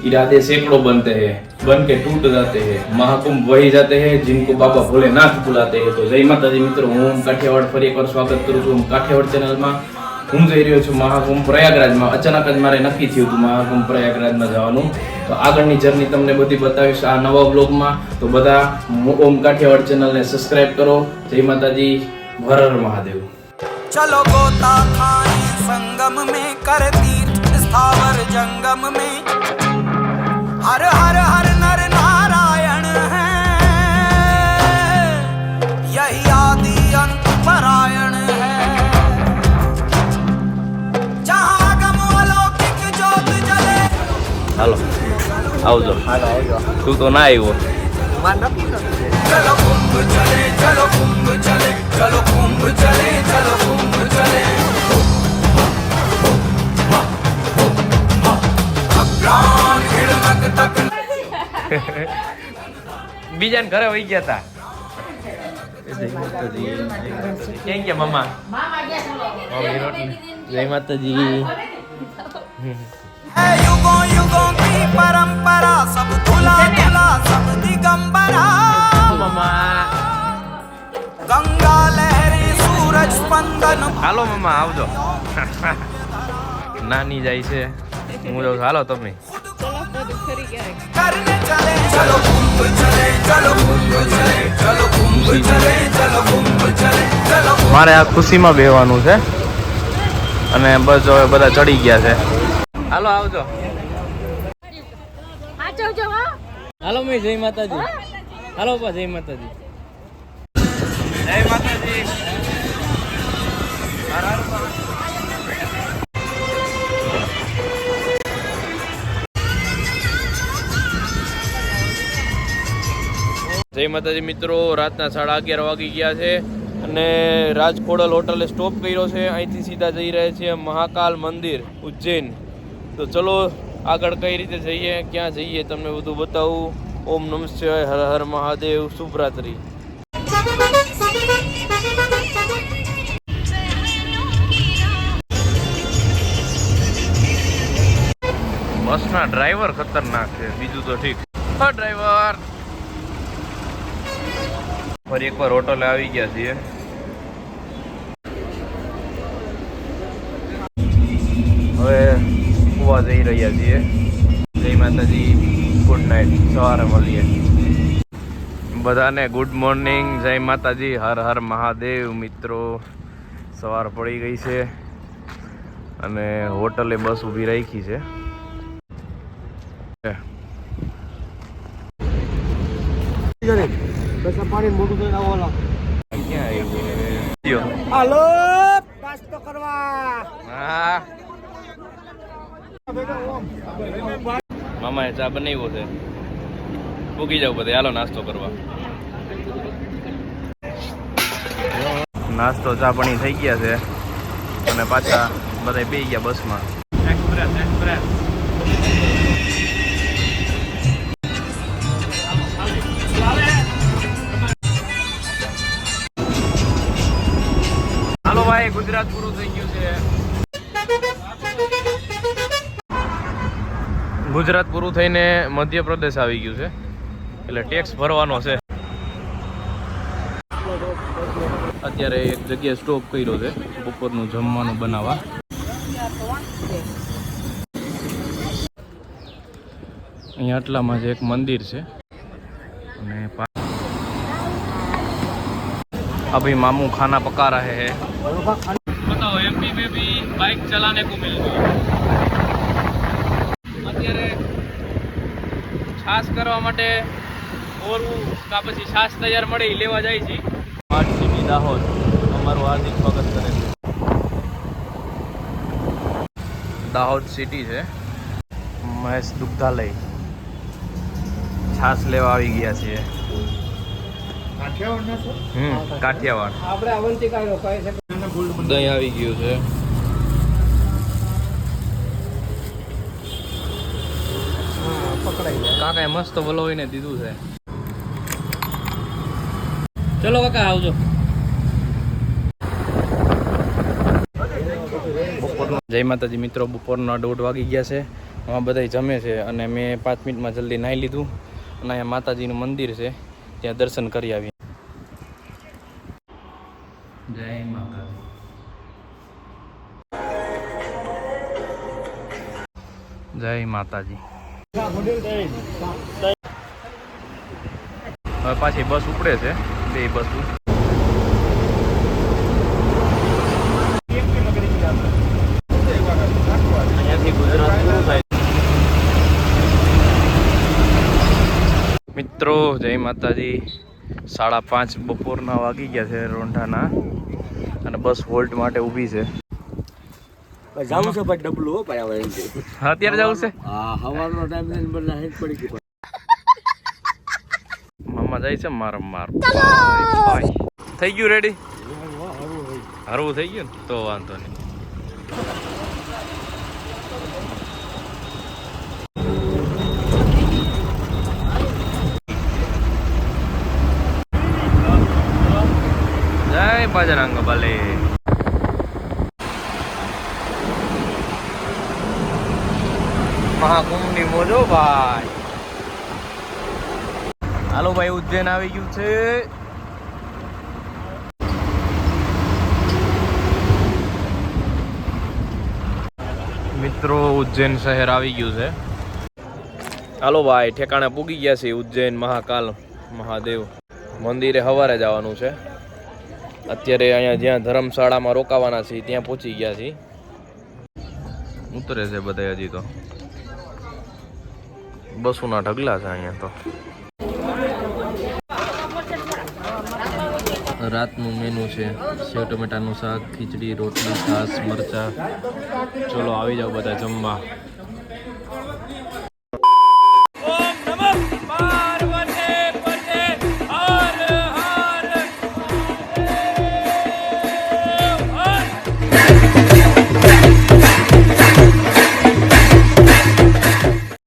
इरादे सैकड़ों बनते हैं, बन के टूट जाते हैं, महाकुंभ वही जाते हैं जिनको बाबा भोलेनाथ बुलाते हैं। तो जय माताजी मित्रों, હું કાઠિયાવાડ ફરી એકવાર સ્વાગત કરું છું કાઠિયાવાડ ચેનલમાં। હું જઈ રહ્યો છું મહાકુંભ પ્રયાગરાજમાં। અચાનક જ મારે નક્કી થયું હતું મહાકુંભ પ્રયાગરાજમાં જવાનું, તો આગળની જર્ની તમને બધી બતાવીશ આ નવા વ્લોગમાં। તો બધા ઓમ કાઠિયાવાડ ચેનલને સબસ્ક્રાઇબ કરો। જય માતાજી, હર હર મહાદેવ। चलो गोता खाए संगम में कर तीर्थ स्थावर जंगम में हर हर हर नर नारायण है यही आदि अंत परायण है जहाँ अगम अलौकिक ज्योत जले। હાલો આવજો। તું તો ના આવ્યો। चलो कुंभ चले चलो कुंभ चले चलो कुंभ चले चलो कुंभ चले अग्रान हिड़नक तक બીજાને ઘરે વહી ગયા હતા। ક્યાં ગયા મમ્મા? જય માતાજી। है युगों युगों की परंपरा सब धुला धुला सब दिगंबरा મમ્મા गंगा लहरी सूरज स्पंदन હાલો મમ્મા આવજો। નાની જાય છે, હું જાઉં છું। હાલો તમે। करने चले चलो कुंभ चले चलो कुंभ चले चलो कुंभ चले चलो कुंभ चले चलो મારે આ ખુશીમાં બેહવાનું છે અને બસ હવે બધા ચડી ગયા છે। હાલો આવજો। હાલો મેં જય માતાજી। હાલો પા જય માતાજી। જય માતાજી। હર હર મહાદેવ। જય માતાજી મિત્રો, રાતના 11:30 વાગી ગયા છે અને રાજખોડલ હોટલે સ્ટોપ કર્યો છે। અહીંથી સીધા જઈ રહ્યા છીએ મહાકાલ મંદિર ઉજ્જૈન। તો ચલો આગળ કઈ રીતે જઈએ, ક્યાં જઈએ તમને બધું બતાવું। ઓમ નમઃ શિવાય, હર હર મહાદેવ, શુભરાત્રી। બસના ડ્રાઈવર ખતરનાક છે, બીજું તો ઠીક। હા ડ્રાઈવર। ફરી એકવાર હોટલે આવી ગયા છીએ। હવે કુવા જઈ રહ્યા છીએ। જય માતાજી, ગુડ નાઇટ, સવારે મળીએ। બધાને ગુડ મોર્નિંગ, જય માતાજી, હર હર મહાદેવ। મિત્રો સવાર પડી ગઈ છે અને હોટલે બસ ઊભી રાખી છે। હાલો નાસ્તો કરવા। હા મામાએ ચા બનાવ્યો છે, ભૂકી જાવ બધે। હાલો નાસ્તો કરવા। નાસ્તો ચા પાણી થઈ ગયા છે અને પાછા બધા બેસી ગયા બસમાં। હાલો ભાઈ, ગુજરાત પૂરું થઈ ગયું છે। ગુજરાત પૂરું થઈને મધ્યપ્રદેશ આવી ગયું છે, એટલે ટેક્સ ભરવાનો છે। અત્યારે એક જગ્યાએ સ્ટોપ કર્યો છે બપોરનું જમવાનું બનાવવા। અહીંયા આટલામાં જ એક મંદિર છે અને अभी मामू खाना पका रहे हैं। बताओ एमपी में भी बाइक चलाने को मिल गई। અત્યારે છાશ કરવા માટે ઓરવું કા પછી છાશ તૈયાર મળે એ લેવા જાય છે। સ્માર્ટ સિટી દાહોદ અમારું હાર્દિક સ્વાગત કરે છે। દાહોદ સિટી છે, મહેશ દુગ્ધાલય। છાશ લેવા આવી ગયા છીએ। કાઠિયાવાડ આપણે અવંતિકા કહે છે। દહીં આવી ગયું છે। કાકાએ મસ્ત વલોવીને દીધું છે। ચલો કાકા આવજો। જય માતાજી મિત્રો, બપોરના 1:30 વાગી ગયા છે હા બધા જમે છે અને મેં 5 મિનિટમાં જલ્દી નાહી લીધું અને અહીંયા માતાજીનું મંદિર છે ત્યાં દર્શન કરી આવી. જય માતાજી. જય માતાજી. હવે પાછી બસ ઉપડે છે, 2 બસો. અહીંયાથી ગુજરાત પૂરું થાય. મિત્રો જય માતાજી. 5:30 બપોરના વાગી ગયા છે રોંઢાના અને બસ હોલ્ટ માટે ઊભી છે. જાવું છે ભાઈ ડબલું હો ભાઈ હવે હા અત્યારે જવું છે. હા હવારનો ટાઈમ છે ને બદલા હેડ પડી ગઈ. મામા જાય છે માર ભાઈ. થઈ ગયું રેડી? હરવું થઈ ગયું ને તો વાંધો નહીં. જય બજરંગ બલી. મહાકુંભની મોજો ભાઈ. હાલો ભાઈ ઉજ્જૈન આવી ગયું છે. મિત્રો ઉજ્જૈન શહેર આવી ગયું છે. હાલો ભાઈ ઠેકાણે પૂગી ગયા છે ઉજ્જૈન મહાકાલ મહાદેવ મંદિરે. સવારે જવાનું છે. અત્યારે અહીંયા જ્યાં ધર્મશાળામાં રોકાવાના છે ત્યાં પહોંચી ગયા છીએ. ઉતરે છે બધા હજી તો. બસોના ઢગલા છે અહીંયા તો. રાતનું મેનુ છે સેવ ટમેટાનું શાક, ખીચડી, રોટલી, છાશ, મરચા. ચલો આવી જાઓ બધા જમવા.